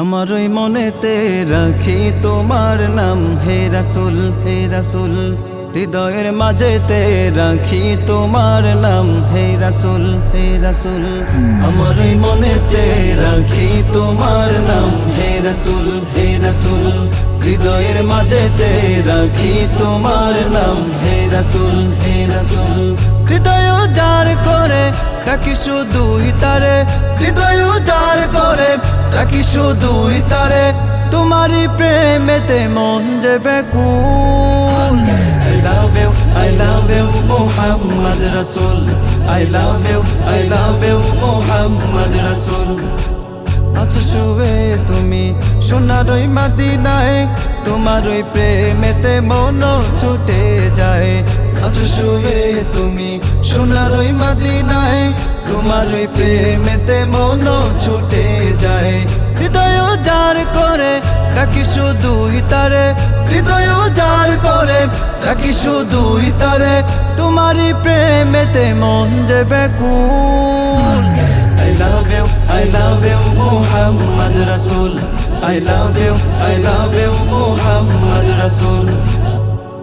আমার ওই মনেতে রাখি তোমার নাম হে রাসূল, হে রাসূল। হৃদয়ের মাঝেতে রাখি তোমার নাম হে রাসূল, হে রাসূল। আমার ওই মনেতে রাখি তোমার নাম হে রাসূল, হে রাসূল। হৃদয়ের মাঝেতে রাখি তোমার নাম হে রাসূল, হে রাসূল। হৃদয় যার করে রাখি শুধুই তারে, হৃদয় যার করে রাখি শুধুই তারে। তোমারই প্রেমেতে মন যে ব্যাকুল। I love you, I love you, Muhammad Rasul. I love you, I love you, Muhammad Rasul. আছো শুয়ে তুমি সোনার ওই মদিনায়, তোমার ওই প্রেমেতে মন ছুটে যায়। আছো শুয়ে তুমি সোনার ওই মদিনায়, তোমার ওই প্রেমেতে মন ছুটে যায়। হৃদয় যার করে রাখি শুধুই তারে, হৃদয় যার করে রাখি শুধুই তারে। তোমারই প্রেমেতে মন যে ব্যাকুল। I love you, I love you, Muhammad Rasul. I love you, I love you, Muhammad Rasul.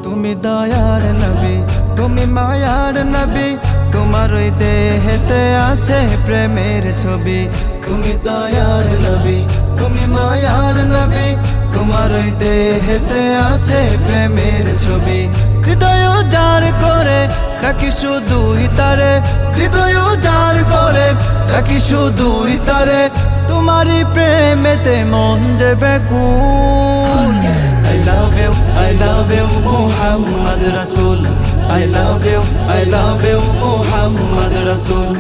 তুমি দয়ার নবী, তুমি মায়ার নবী, তোমার ওই দেহেতে আছে প্রেমের ছবি। তুমি দয়ার নবী, তুমি মায়ার নবী, তোমার ওই দেহেতে আছে প্রেমের ছবি। হৃদয় যার করে রাখি শুধুই তারে, হৃদয় যার করে রাখি শুধুই তারে। তোমারই প্রেমেতে মন যে ব্যাকুল। I love you, I love you, Muhammad Rasul. I love you, I love you, Muhammad Rasul.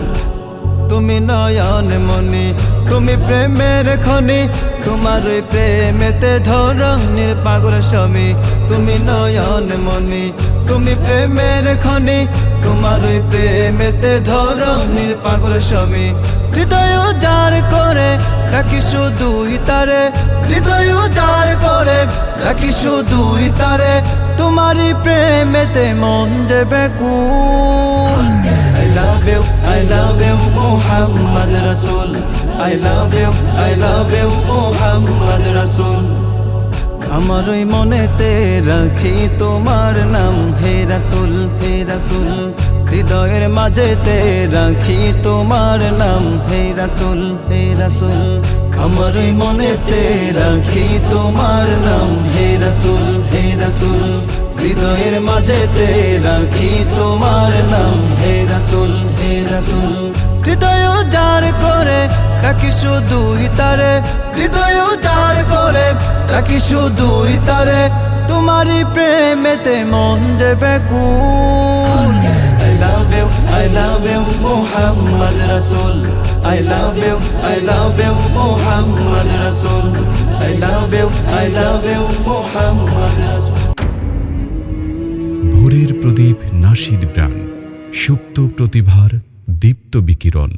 তুমি নয়ন মনি, তুমি প্রেমের খনি, তোমার ওই প্রেমেতে ধরনের পাগল স্বামী। তুমি নয়ন মনি, তুমি প্রেমের খনি, তোমার ওই প্রেমেতে ধরনের পাগল স্বামী। হৃদয় যার করে রাখি শুধুই তারে, হৃদয় যার করে রাখি শুধুই তারে। তোমারই প্রেমেতে মন যে ব্যাকুল। I love you, I love you, Muhammad Rasul. I love you, I love you, Muhammad Rasul. আমার ওই মনেতে রাখি তোমার নাম হে রাসূল, হে রাসূল। হৃদয়ের মাঝেতে রাখি তোমার নাম হে রাসূল, হে রাসূল। আমার ওই মনেতে রাখি তোমার নাম হে রাসূল, হে রাসূল। হৃদয়ের মাঝেতে রাখি তোমার নাম হে রাসূল, হে রাসূল। হৃদয় যার করে রাখি শুধুই তারে, হৃদয় যার করে রাখি শুধুই তারে। তোমারই প্রেমেতে মন যে ব্যাকুল। I love you, I love you, Muhammad Rasul. I love you, I love you, Muhammad Rasul. I love you, I love you, Muhammad Rasul. ভোরের প্রদীপ নাশিদ প্রাণ, সুপ্ত প্রতিভার দীপ্ত বিকিরণ।